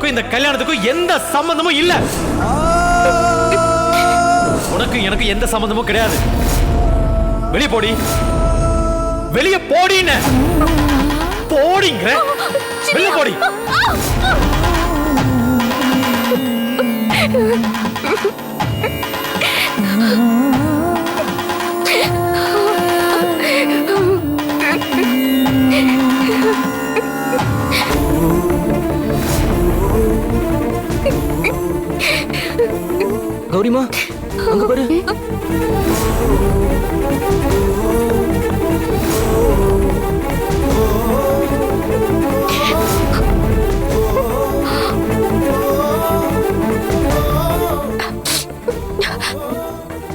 எனக்கும் இந்த கல்யாணத்துக்கும் எந்த சம்பந்தமும் இல்ல. உனக்கு எனக்கு எந்த சம்பந்தமும் கிடையாது. வெளியே போடி, வெளியே போடின்னு. போடிங்க, வெளியே போடி. கௌரிமா, அங்க பாரு.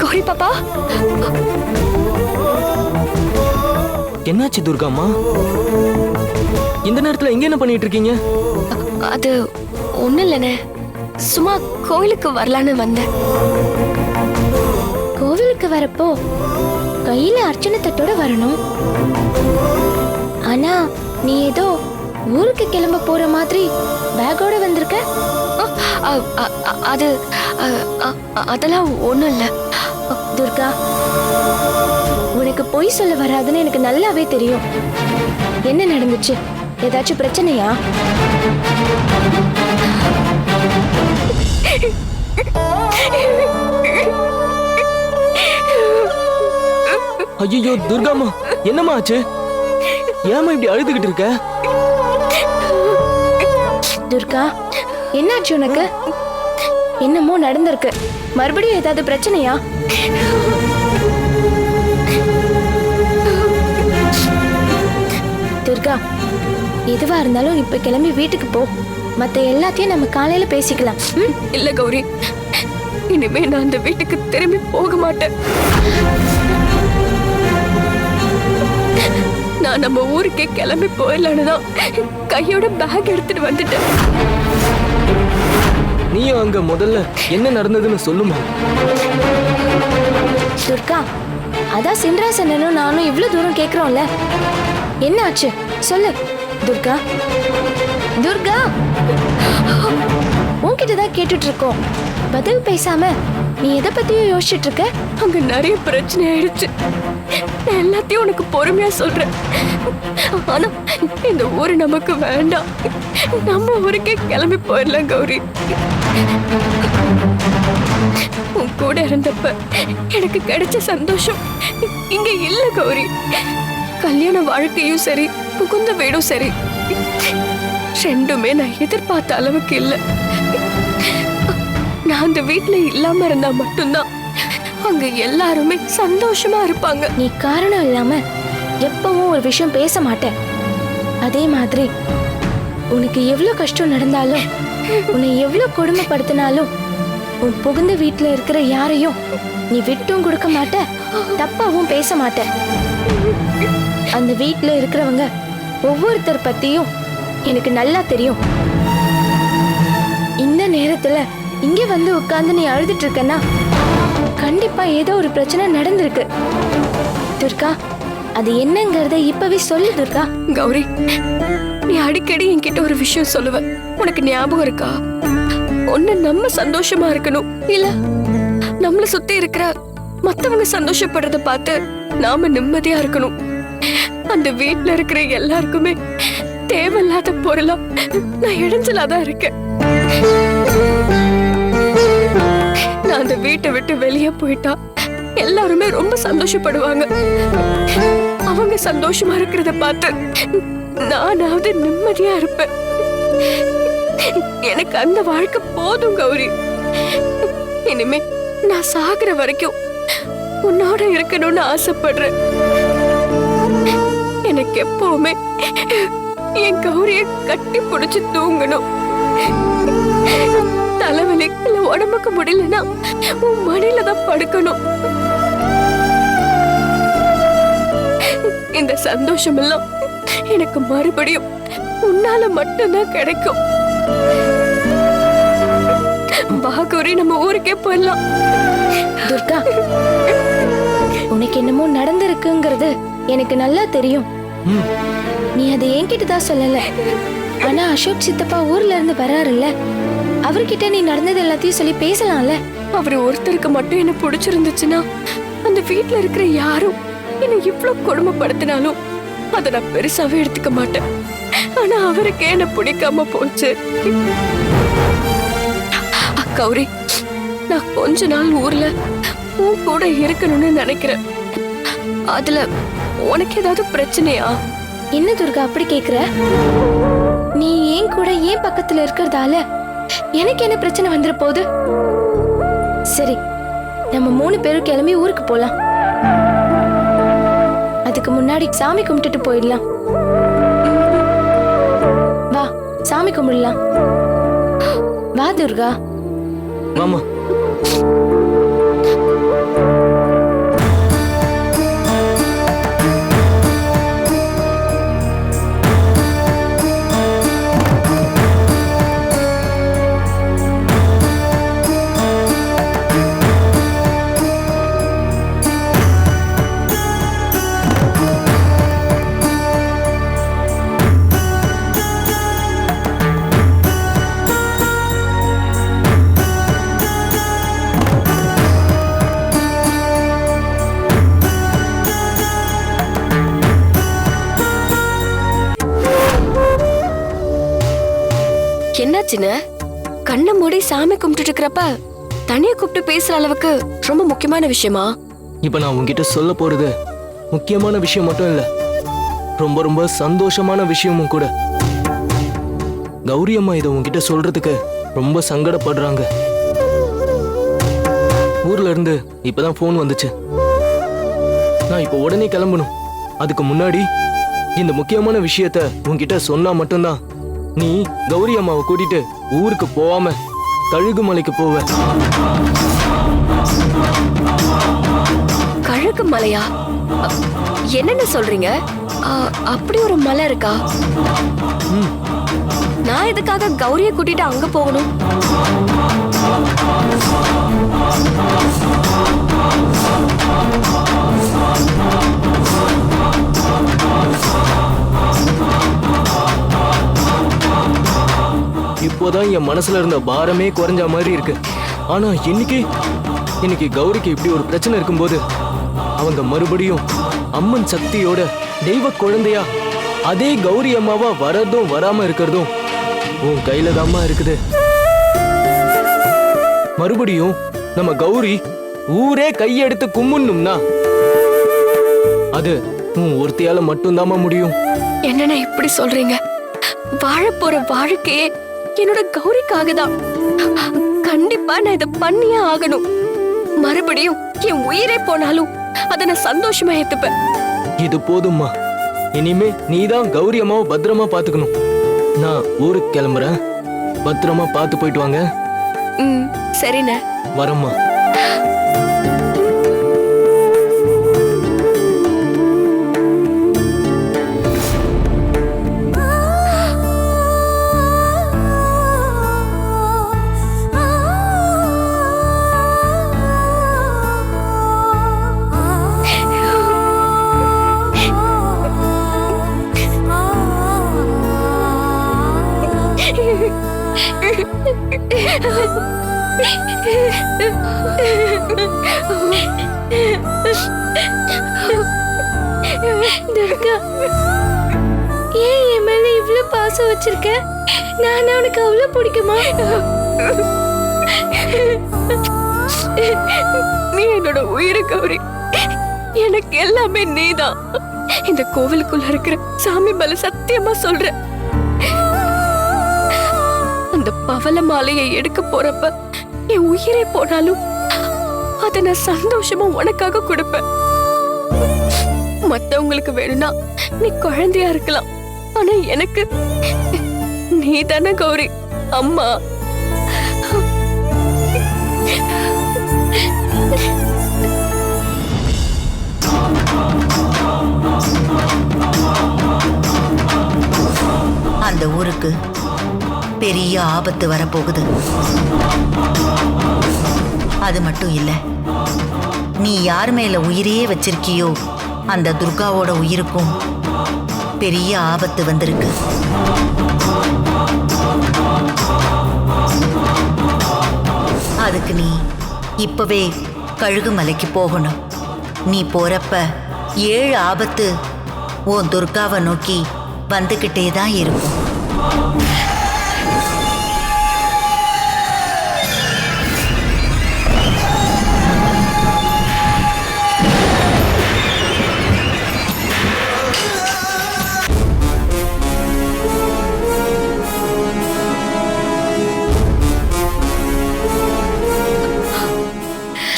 கௌரி பாப்பா, என்னாச்சு துர்காம்மா? இந்த நேரத்துல எங்க என்ன பண்ணிட்டு இருக்கீங்க? அது ஒண்ணும் இல்லைண்ணே, சும்மா கோயிலுக்கு வரலான்னு வந்தேன். கோவிலுக்கு வரப்போ கையில அர்ச்சனை தட்டோட வரணும். ஆனா நீ ஏதோ ஊருக்கு கிளம்ப போற மாதிரி பேக்கோட வந்திருக்க. அது அதெல்லாம் ஒண்ணும் இல்ல. துர்கா, உனக்கு பொய் சொல்ல வராதுன்னு எனக்கு நல்லாவே தெரியும். என்ன நடந்துச்சு? ஏதாச்சும் பிரச்சனையா? ஐயோ துர்காம்மா, என்னம்மா ஆச்சு? ஏமா இப்படி அழுதுகிட்டு இருக்க? துர்கா, என்னாச்சு உனக்கு? என்னமோ நடந்திருக்கு. மறுபடியும் ஏதாவது பிரச்சனையா? துர்கா, எதுவா இருந்தாலும் இப்ப கிளம்பி வீட்டுக்கு போ. மத்த எல்லாத்தையும் நம்ம காலையில பேசிக்கலாம். இல்ல கௌரி, இனிமே நான் அந்த வீட்டுக்கு திரும்பி போக மாட்டேன். நான் நம்ம ஊருக்கே கிளம்பி போயிடலான்னு தான் கையோட பேக் எடுத்துட்டு வந்துட்டேன். நீயும் அங்க முதல்ல என்ன நடந்ததுன்னு சொல்லுமா. துர்கா, அதான் சின்ராசனும் நானும் இவ்ளோ தூரம் கேக்குறோம்ல, என்ன ஆச்சு சொல்லு. துர்கா, துர்கா, உன்கிட்டதான் கேட்டுட்டு இருக்கோம். பதில் பேசாம நீ எதை பத்தியும் யோசிச்சுட்டு இருக்க? அங்க நிறைய பிரச்சனை ஆயிடுச்சு. நான் எல்லாத்தையும் உனக்கு பொறுமையா சொல்றேன். ஆனா இந்த ஊரு நமக்கு வேண்டாம். நம்ம ஊருக்கே கிளம்பி போயிடலாம் கௌரி. உன் கூட இருந்தப்ப எனக்கு கிடைச்ச சந்தோஷம் இங்க இல்ல கௌரி. கல்யாண வாழ்க்கையும் சரி, புகுந்த வீடும் சரி, ரெண்டுமே நான் எதிர்பார்த்த அளவுக்கு இல்ல. நான் அந்த வீட்டுல இல்லாம இருந்தா மட்டும்தான் அங்க எல்லாருமே சந்தோஷமா இருப்பாங்க. நீ காரணம் இல்லாம எப்பவும் ஒரு விஷயம் பேச மாட்டேன். அதே மாதிரி உனக்கு எவ்வளவு கஷ்டம் நடந்தாலும், உன்னை எவ்வளவு கொடுமைப்படுத்தினாலும், உன் புகுந்த வீட்டுல இருக்கிற யாரையும் நீ விட்டும் கொடுக்க மாட்ட, தப்பாவும் பேச மாட்ட. அந்த வீட்டுல இருக்கிறவங்க ஒவ்வொருத்தர் பத்தியும் எனக்கு நல்லா தெரியும். இந்த நேரத்துல இங்க வந்து உட்கார்ந்து நீ அழுதுட்டு இருக்கன்னா கண்டிப்பா ஏதோ ஒரு பிரச்சனை நடந்திருக்கு. துர்கா, அது என்னங்கறத இப்பவே சொல்லு துர்கா. கௌரி, நீ அடிக்கடி என்கிட்ட ஒரு விஷயம் சொல்லுவ, உனக்கு ஞாபகம் இருக்கா? ஒண்ணு நம்ம சந்தோஷமா இருக்கணும், இல்ல நம்மள சுத்தி இருக்கிற மத்தவங்க சந்தோஷப்படுறத பார்த்து நாம நிம்மதியா இருக்கணும். அந்த வீட்டுல இருக்கிற எல்லாருக்குமே தேவையில்லாத பொருளா நான் இடைஞ்சலாதான் இருக்கேன். நான் அந்த வீட்டை விட்டு வெளியே போயிட்டா எல்லாருமே ரொம்ப சந்தோஷப்படுவாங்க. அவங்க சந்தோஷமா இருக்கிறத பார்த்து நானாவது நிம்மதியா இருப்பேன். எனக்கு அந்த வாழ்க்கை போதும் கௌரி. இனிமே நான் சாகுற வரைக்கும் உன்னோட இருக்கணும்னு ஆசைப்படுறேன். எனக்கு எப்பவுமே என் கௌரிய கட்டி பிடிச்சு தூங்கணும். தலைவலி இல்ல உடம்புக்கு முடியலன்னா உன் மடியில தான் படுக்கணும். இந்த சந்தோஷம் எல்லாம் எனக்கு மறுபடியும் உன்னால மட்டும்தான் கிடைக்கும். பாகூரி, நம்ம ஊருக்கே போயிடலாம். துர்கா, உனக்கு என்னமோ நடந்திருக்குங்கிறது எனக்கு நல்லா தெரியும். நீ அதை என்கிட்ட தான் சொல்லல, ஆனா அசோக் சித்தப்பா ஊர்ல இருந்து வராருல்ல, அவர்கிட்ட நீ நடந்தது எல்லாத்தையும் சொல்லி பேசலாம்ல. அவர் ஒருத்தருக்கு மட்டும் என்ன பிடிச்சிருந்துச்சுன்னா அந்த வீட்ல இருக்கிற யாரும் என்ன இவ்வளவு கொடுமைப்படுத்தினாலும் அதை நான் பெருசாவே எடுத்துக்க மாட்டேன். ஆனா அவருக்கே என்ன பிடிக்காம போச்சு. கௌரி, நான் கொஞ்ச நாள் ஊர்ல உன் கூட இருக்கணும்னு நினைக்கிறேன். அதுல உனக்கு ஏதாவது பிரச்சனையா? என்ன துர்கா அப்படி கேக்குற? நீ ஏன் கூட ஏன் பக்கத்துல இருக்கிறதால எனக்கு என்ன பிரச்சனை வந்துட போகுது? சரி, நம்ம 3 பேரும் கிளம்பி ஊருக்கு போலாம். அதுக்கு முன்னாடி சாமி கும்பிட்டுட்டு போயிடலாம். வா, சாமி கும்பிடலாம். வா துர்கா. வாமா. என்னாச்சுன்னு கண்ணை மூடி சாமி கும்பிட்டு இருக்கிறப்ப தனியா கூப்பிட்டு பேசுற அளவுக்கு ரொம்ப முக்கியமான விஷயமா? இப்ப நான் உன்கிட்ட சொல்ல போறது முக்கியமான விஷயம் மட்டும் இல்ல, ரொம்ப ரொம்ப சந்தோஷமான விஷயமும் கூட. கௌரி அம்மா இதை உன்கிட்ட சொல்றதுக்கு ரொம்ப சங்கடப்படுறாங்க. ஊர்ல இருந்து இப்பதான் போன் வந்துச்சு. நான் இப்ப உடனே கிளம்பணும். அதுக்கு முன்னாடி இந்த முக்கியமான விஷயத்த உன்கிட்ட சொன்னா மட்டும்தான் நீ கௌரி அம்மாவை கூட்டிட்டு ஊருக்கு போகாம கழுகுமலைக்கு போவ. கழுகுமலையா? என்னன்னு சொல்றீங்க? அப்படி ஒரு மலை இருக்கா? நான் எதுக்காக கௌரிய கூட்டிட்டு அங்க போகணும்? இப்போதான் என் மனசுல இருந்த பாரமே குறைஞ்ச மாதிரி இருக்கு. ஆனா இன்னைக்கு கௌரிக்கு இப்படி ஒரு பிரச்சனை இருக்கும்போது அவங்க மறுபடியும் அம்மன் சக்தியோட தெய்வ குழந்தையா அதே கௌரி அம்மாவா வரதும் வராம இருக்கிறதும் உன் கையில தாம்மா இருக்குது. மறுபடியும் நம்ம கௌரி ஊரே கையெடுத்து கும்பிடணும்னா அது உன் ஒருத்தியால மட்டும்தாம்மா முடியும். என்னன்னா இப்படி சொல்றீங்க? வாழப்போற வாழ்க்கையே என்னோட கௌரிக்காக தான். கண்டிப்பா நான் இதை பண்ணியே ஆகணும். மறுபடியும் என் உயிரே போனாலும் அதை நான் சந்தோஷமா ஏத்துப்பேன். இது போதும்மா. இனிமே நீதான் கௌரி அம்மாவை பத்திரமா பாத்துக்கணும். நான் ஊருக்கு கிளம்புறேன். பத்திரமா பார்த்து போயிட்டு வாங்க. சரிண்ணே, வரம்மா. துர்கா, ஏன் என் மேல இவ்வளவு பாசம் வச்சிருக்க? நான் உனக்கு அவ்வளவு பிடிக்குமா? நீ என்னோட உயிரை கௌரி. எனக்கு எல்லாமே நீதான். இந்த கோவிலுக்குள்ள இருக்கிற சாமி மேல சத்தியமா சொல்றேன். அந்த பவள மாலையை எடுக்க போறப்ப என் உயிரே போனாலும் அதை நான் சந்தோஷமா உனக்காக கொடுப்பேன். மத்தவங்களுக்கு வேணும்னா நீ குழந்தையா இருக்கலாம், ஆனா எனக்கு நீ தானே கௌரி அம்மா. அந்த ஊருக்கு பெரிய ஆபத்து வரப்போகுது. அது மட்டும் இல்ல, நீ யார் மேல உயிரையே வச்சிருக்கியோ அந்த துர்காவோட உயிருக்கும் பெரிய ஆபத்து வந்திருக்கு. அதுக்கு நீ இப்பவே கழுகுமலைக்கு போகணும். நீ போறப்ப 7 ஆபத்து உன் துர்காவை நோக்கி வந்துகிட்டே தான் இருக்கும்.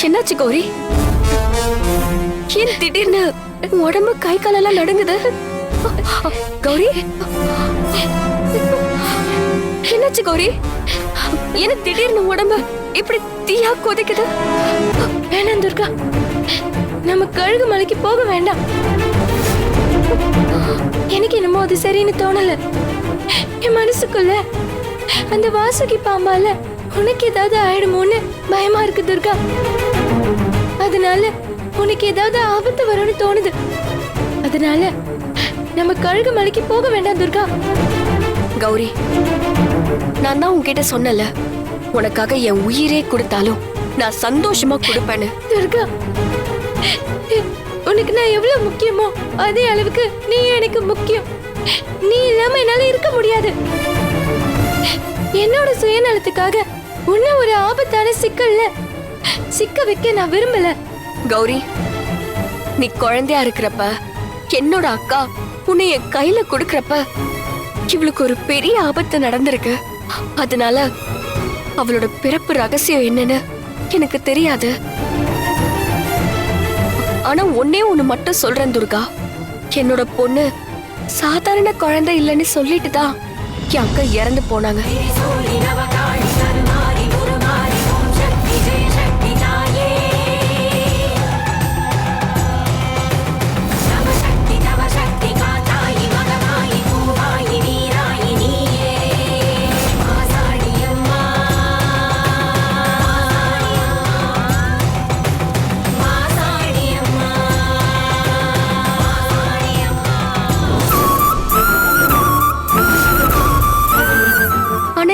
என்னாச்சு கௌரி? ஏன் திடீர்னு உடம்பு கை காலெல்லாம் நடுங்குது? கௌரி, என்னாச்சு கௌரி? என்ன திடீர்னு உடம்பு இப்படி தீயா கொதிக்குது? வேணாம் துர்கா, நம்ம கழுகு மலைக்கு போக வேண்டாம். எனக்கு என்னமோ அது சரின்னு தோணல. என் மனசுக்குள்ள அந்த வாசுகி பாம்பால உனக்கு ஏதாவது ஆயிடுமோன்னு பயமா இருக்கு துர்கா. அதனால உனக்கு ஏதாவது ஆபத்து வரும்னு தோணுது. அதனால நம்ம கழுகு மலைக்கு போக வேண்டாம் துர்கா. கௌரி, நான் தான் உன்கிட்ட சொன்னல, உனக்காக என் உயிரே கொடுத்தாலும் நான் சந்தோஷமா கொடுப்பேன்னு. துர்கா, உனக்கு நான் எவ்வளவு முக்கியமோ அதே அளவுக்கு நீ எனக்கு முக்கியம். நீ இல்லாம என்னால இருக்க முடியாது. என்னோட சுயநலத்துக்காக உன்ன ஒரு ஆபத்தான சிக்கல்ல சிக்க வைக்க நான் விரும்பல. கௌரி, நீ குழந்தையா இருக்கிறப்ப என்னோட அக்கா உன்னை என் கையில கொடுக்கறப்ப இவளுக்கு ஒரு பெரிய ஆபத்து நடந்திருக்கு. அதனால அவளோட பிறப்பு ரகசியம் என்னன்னு எனக்கு தெரியாது. ஆனா ஒன்னே ஒண்ணு மட்டும் சொல்றேன் துர்கா, என்னோட பொண்ணு சாதாரண குழந்தை இல்லைன்னு சொல்லிட்டு தான் என் அக்கா இறந்து போனாங்க.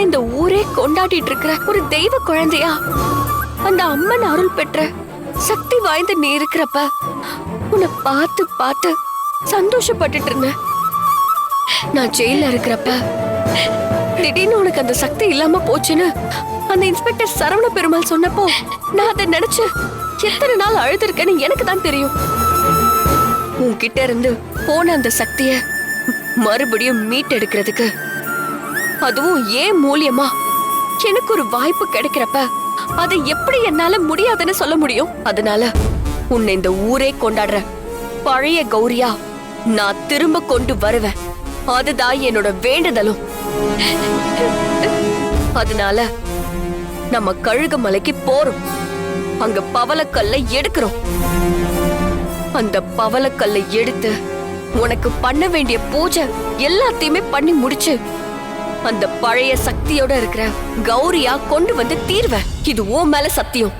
இந்த ஊரே கொண்டாடிட்டு இருக்கிற ஒரு தெய்வ குழந்தையா அந்த அம்மன் அருள் பெற்ற சக்தி வாய்ந்த நீ இருக்கிறப்ப உன்னை பார்த்து பார்த்து சந்தோஷப்பட்டுட்டு இருந்தேன். நான் ஜெயில இருக்கிறப்ப திடீர்னு உனக்கு அந்த சக்தி இல்லாம போச்சுன்னு அந்த இன்ஸ்பெக்டர் சரவண பெருமாள் சொன்னப்போ நான் அதை நினைச்சு எத்தனை நாள் அழுதுருக்கேன்னு எனக்கு தான் தெரியும். உன்கிட்ட இருந்து போன அந்த சக்திய மறுபடியும் மீட்டெடுக்கிறதுக்கு, அதுவும் ஏன் மூலியமா எனக்கு ஒரு வாய்ப்பு கிடைக்கிறப்ப அதை எப்படி என்னால முடியாதுன்னு சொல்ல முடியும்? அதனால உன்னை இந்த ஊரே கொண்டாடுற பழைய கௌரியா நான் திரும்ப கொண்டு வருவேன். அதுதான் என்னோட வேண்டுதலும். அதனால நம்ம கழுகு மலைக்கு போறோம். அங்க பவளக்கல்லை எடுக்கிறோம். அந்த பவளக்கல்லை எடுத்து உனக்கு பண்ண வேண்டிய பூஜை எல்லாத்தையுமே பண்ணி முடிச்சு அந்த பழைய சக்தியோட இருக்கிற கௌரியா கொண்டு வந்து தீர்வேன். இது உன் மேல சத்தியம்.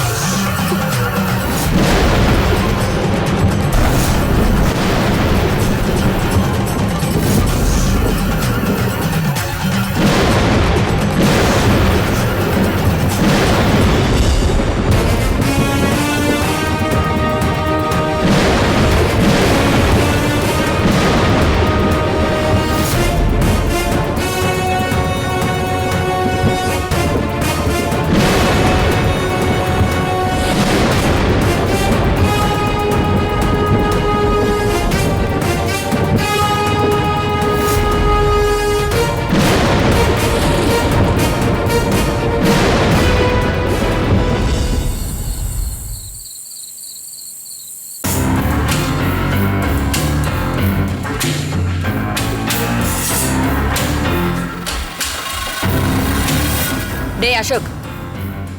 டேய் அசோக்,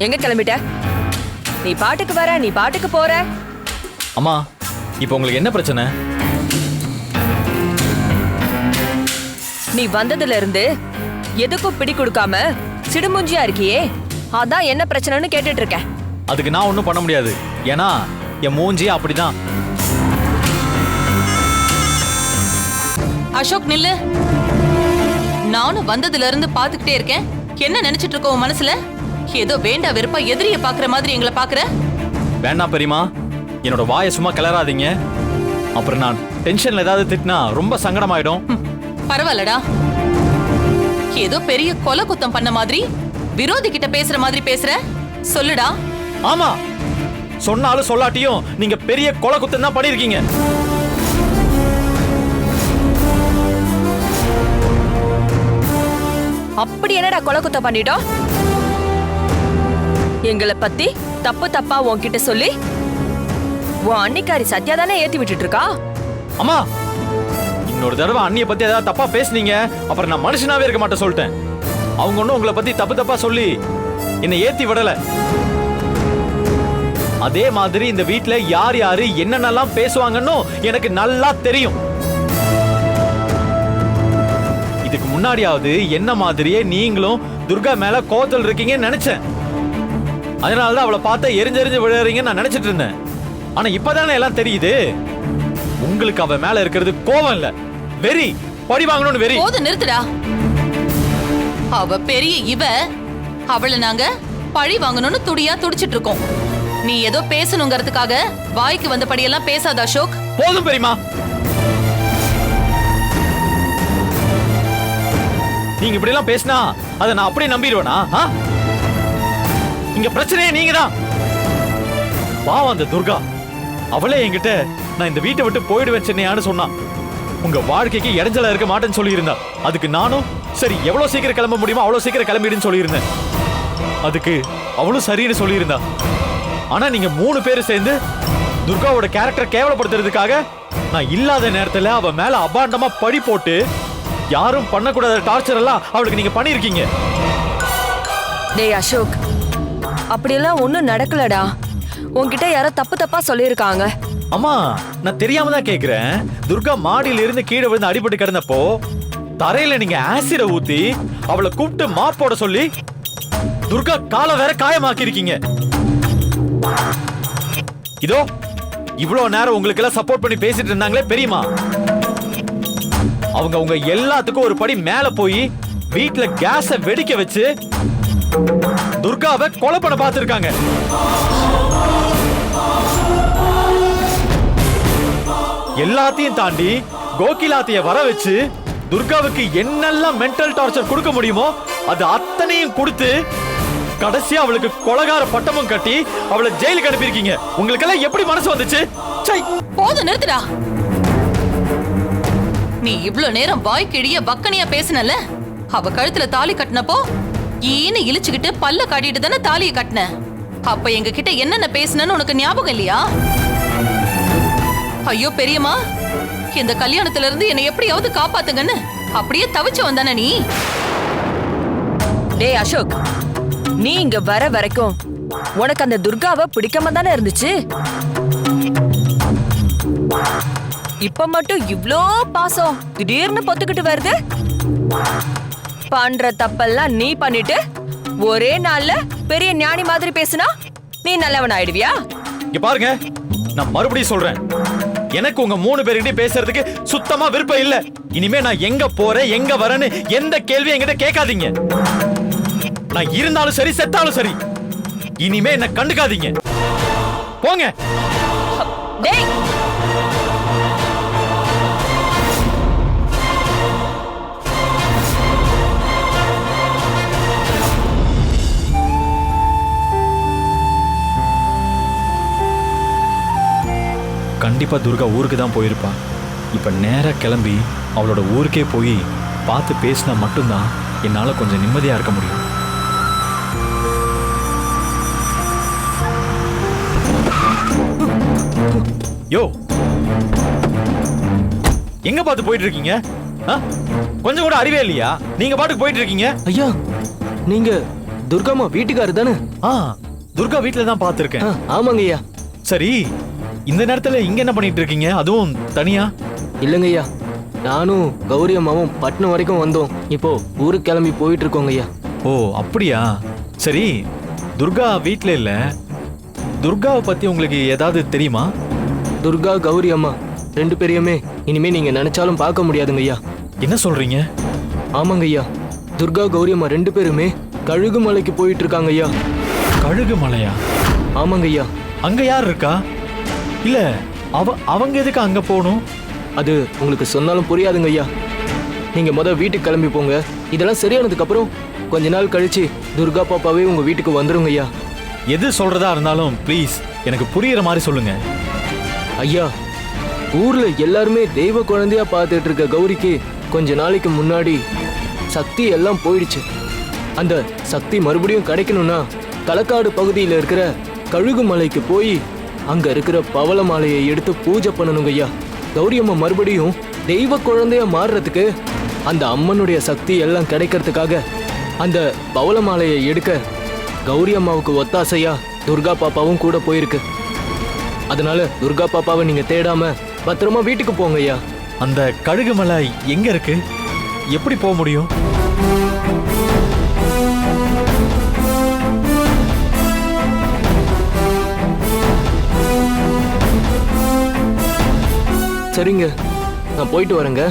எங்க கிளம்பிட்ட? நீ பாட்டுக்கு வர, நீ பாட்டுக்கு போற. அம்மா, இப்போ உங்களுக்கு என்ன பிரச்சனை? நீ வந்ததுல இருந்து எதுக்கும் பிடி கொடுக்காம சிடுமுஞ்சியா இருக்கியே, அதான் என்ன பிரச்சனைன்னு கேட்டுட்டு இருக்கேன். அதுக்கு நான் ஒன்றும் பண்ண முடியாது. ஏன்னா என் மூஞ்சி அப்படிதான். அசோக் நில்லு. நானும் வந்ததுல இருந்து பாத்துக்கிட்டே இருக்கேன். என்ன நினைச்சிட்டு இருக்க உன் மனசுல? ஏதோ வேண்டா வெறுப்பா எதிரிய பாக்குற மாதிரி எங்களை பாக்குற. வேண்டாம் பெரியமா, என்னோட வாயை சும்மா கிளறாதீங்க. அப்புறம் நான் டென்ஷன்ல ஏதாவது திட்டினா ரொம்ப சங்கடமாயிடும். பரவாயில்லடா. ஏதோ பெரிய கொலை குத்தம் பண்ண மாதிரி விரோதி கிட்ட பேசுற மாதிரி பேசுற. சொல்லுடா. ஆமா, சொன்னாலும் சொல்லாட்டியும் நீங்க பெரிய கொலை குத்தம் தான் பண்ணிருக்கீங்க. அப்படி என்னடா கொலை குத்தம் பண்ணிட்டோம்? எங்களை பத்தி தப்பு தப்பா உன்கிட்ட சொல்லி உன் அன்னிக்காரி சத்யா தானே ஏத்தி விட்டுட்டு இருக்கா. அம்மா, இன்னொரு தடவை அண்ணிய பத்தி ஏதாவது தப்பா பேசுனீங்க, அப்புறம் நான் மனுஷனாவே இருக்க மாட்டேன் சொல்லிட்டேன். அவங்க ஒன்னும் உங்களை பத்தி தப்பு தப்பா சொல்லி என்னை ஏத்தி விடல. அதே மாதிரி இந்த வீட்ல யார் யாரு என்னென்னலாம் பேசுவாங்கன்னு எனக்கு நல்லா தெரியும். இதுக்கு முன்னாடியாவது என்ன மாதிரியே நீங்களும் துர்கா மேல கோவத்தில் இருக்கீங்கன்னு நினைச்சேன். அதனாலதான் அவளை பார்த்த எரிஞ்செறிஞ்சு விழுறீங்கன்னு நான் நினைச்சிட்டு இருந்தேன். ஆனா இப்பதானே எல்லாம் தெரியுது. உங்களுக்கு அவ மேல இருக்கிறது கோவம் இல்ல, வெறி, பழி வாங்கணும்னு வெறி. போதும், நிறுத்துடா. அவ பெரிய இவ, அவளை நாங்க பழி வாங்கணும்னு துடியா துடிச்சிட்டு இருக்கோம். நீ ஏதோ பேசணுங்கிறதுக்காக வாய்க்கு வந்தபடியெல்லாம் பேசாத அசோக். போதும் பெரியமா, நீங்க இப்படி எல்லாம் பேசினா அதை நான் அப்படியே நம்பிடுவேனா? இங்க பிரச்சனையே நீங்க தான். பாவம் அந்த துர்கா, அவளே என்கிட்ட நான் இந்த வீட்டை விட்டு போயிடுவேன் சென்னையான்னு சொன்னான். உங்க வாழ்க்கைக்கு இடைஞ்சலா இருக்க மாட்டேன்னு சொல்லி இருந்தா. அதுக்கு நானும் சரி, எவ்வளவு சீக்கிரம் கிளம்ப முடியுமோ அவ்வளவு சீக்கிரம் கிளம்பிடுன்னு சொல்லியிருந்தேன். அதுக்கு அவளும் சரின்னு சொல்லியிருந்தா. ஆனா நீங்க 3 பேரும் சேர்ந்து துர்காவோட கேரக்டர் கேவலப்படுத்துறதுக்காக நான் இல்லாத நேரத்துல அவ மேல அபாண்டமா பழி போட்டு யாரும் பண்ணக்கூடாத டார்ச்சர் எல்லாம் அவளுக்கு நீங்க பண்ணிருக்கீங்க. டேய் அசோக், அப்படியெல்லாம் ஒண்ணும் நடக்கலடா. உன்கிட்ட யாரோ தப்பு தப்பா சொல்லியிருக்காங்க. அம்மா, நான் தெரியாம தான் கேக்குறேன். துர்கா மாடியில இருந்து கீழே விழுந்து அடிபட்டு கிடந்தப்போ தரையில நீங்க ஆசிட ஊத்தி அவளை கூப்பிட்டு மாப் போட சொல்லி துர்கா காலை வேற காயமாக்கி இருக்கீங்க. இதோ இவ்வளவு நேரம் உங்களுக்கு எல்லாம் சப்போர்ட் பண்ணி பேசிட்டு இருந்தாங்களே பெரியமா, அவங்க உங்க எல்லாத்துக்கும் ஒரு படி மேல போய் வீட்டுல கேஸ வெடிக்க வச்சு துர்காவை கொலை பண்ண பார்த்திருக்காங்க. எல்லாத்தையும் தாண்டி கோகிலாத்தைய வர வச்சு துர்காவுக்கு என்னெல்லாம் மென்டல் டார்ச்சர் கொடுக்க முடியுமோ அது அத்தனையும் கொடுத்து கடைசியா அவளுக்கு கொலைகார பட்டமும் கட்டி அவளை ஜெயிலுக்கு அனுப்பியிருக்கீங்க. உங்களுக்கு எல்லாம் எப்படி மனசு வந்துச்சு? போதும், நிறுத்துடா. நீ இவ்ளோ நேரம் வாய் கிழிய பக்கனியா பேசினல, அவ கழுத்துல தாலி கட்டினப்போ ஈன்னு இழிச்சுக்கிட்டு பல்ல காட்டிட்டு தானே தாலியை கட்டின. அப்ப எங்க கிட்ட என்னென்ன பேசினன்னு உனக்கு ஞாபகம் இல்லையா? ஐயோ பெரியம்மா, இந்த கல்யாணத்துல இருந்து என்னை எப்படியாவது காப்பாத்துங்கன்னு அப்படியே தவிச்சு வந்தானே நீ. டேய் அசோக், நீ இங்க வர வரைக்கும் உனக்கு அந்த துர்காவை பிடிக்காம தானே இருந்துச்சு. இப்ப மட்டும் இவ்ளோ பாசம் திடீர்னு பொத்துக்கிட்டு வருது. பண்ற தப்பெல்லாம் நீ பண்ணிட்டு ஒரே நாள்ல பெரிய ஞானி மாதிரி பேசினா நீ நல்லவன் ஆயிடுவியா? இங்க பாருங்க, நான் மறுபடியும் சொல்றேன், எனக்கு உங்க 3 பேர்கிட்ட பேசுறதுக்கு சுத்தமா விருப்பம் இல்ல. இனிமே நான் எங்க போறேன் எங்க வரேன்னு எந்த கேள்வி என்கிட்ட கேட்காதீங்க. நான் இருந்தாலும் சரி செத்தாலும் சரி, இனிமே என்ன கண்டுக்காதீங்க. போங்க. டேய், கண்டிப்பா துர்கா ஊருக்கு தான் போயிருப்பா. இப்ப நேரா கிளம்பி அவளோட ஊருக்கே போய் பார்த்து பேசினா மட்டும்தான் என்னால கொஞ்சம் நிம்மதியா இருக்க முடியும். யோ, எங்க பார்த்து போயிட்டு இருக்கீங்க? கொஞ்சம் கூட அறிவே இல்லையா? நீங்க பாட்டுக்கு போயிட்டு இருக்கீங்க. ஐயா, நீங்க துர்காமா வீட்டுக்காரர் தானே? துர்கா வீட்டுல தான் பார்த்திருக்கேன். ஆமாங்க ஐயா. சரி, இந்த நேரத்துல இங்க என்ன பண்ணிட்டு இருக்கீங்க, அதுவும் தனியா? இல்லங்க ஐயா, நானும் கௌரி அம்மாவும் பட்னம் வரைக்கும் வந்தோம். இப்போ ஊருக்கு கிளம்பி போயிட்டு இருக்கோங்க ஐயா. ஓ அப்படியா? சரி, துர்கா வீட்ல இல்ல. துர்காவை பத்தி உங்களுக்கு ஏதாவது தெரியுமா? துர்கா கௌரி அம்மா 2 பேரையுமே இனிமே நீங்க நினைச்சாலும் பார்க்க முடியாதுங்க ஐயா. என்ன சொல்றீங்க? ஆமாங்க ஐயா, துர்கா கௌரி அம்மா 2 பேருமே கழுகு மலைக்கு போயிட்டு இருக்காங்க ஐயா. கழுகு மலையா? ஆமாங்க ஐயா. அங்க யார் இருக்கா? இல்ல அவங்க எதுக்கு அங்க போகணும்? அது உங்களுக்கு சொன்னாலும் புரியாதுங்க ஐயா. நீங்க வீட்டுக்கு கிளம்பி போங்க. இதெல்லாம் சரியானதுக்கு அப்புறம் கொஞ்ச நாள் கழிச்சு துர்கா பாப்பாவே உங்க வீட்டுக்கு வந்துருங்க ஐயா. எது சொல்றதா இருந்தாலும் ப்ளீஸ் எனக்கு புரியுற மாதிரி சொல்லுங்க. ஐயா, ஊர்ல எல்லாருமே தெய்வ குழந்தையா பார்த்துட்டு இருக்க கௌரிக்கு கொஞ்ச நாளைக்கு முன்னாடி சக்தி எல்லாம் போயிடுச்சு. அந்த சக்தி மறுபடியும் கிடைக்கணும்னா களக்காடு பகுதியில் இருக்கிற கழுகு மலைக்கு போய் அங்க இருக்கிற பவள மாலையை எடுத்து பூஜை பண்ணணுங்க ஐயா. கௌரி அம்மா மறுபடியும் தெய்வ குழந்தையா மாறுறதுக்கு அந்த அம்மனுடைய சக்தி எல்லாம் கிடைக்கிறதுக்காக அந்த பவள மாலையை எடுக்க கௌரி அம்மாவுக்கு ஒத்தாசையா துர்கா பாப்பாவும் கூட போயிருக்கு. அதனால துர்கா பாப்பாவை நீங்க தேடாம பத்திரமா வீட்டுக்கு போங்க ஐயா. அந்த கழுகு மலை எங்க இருக்கு? எப்படி போக முடியும்? சரிங்க, நான் போயிட்டு வரேங்க.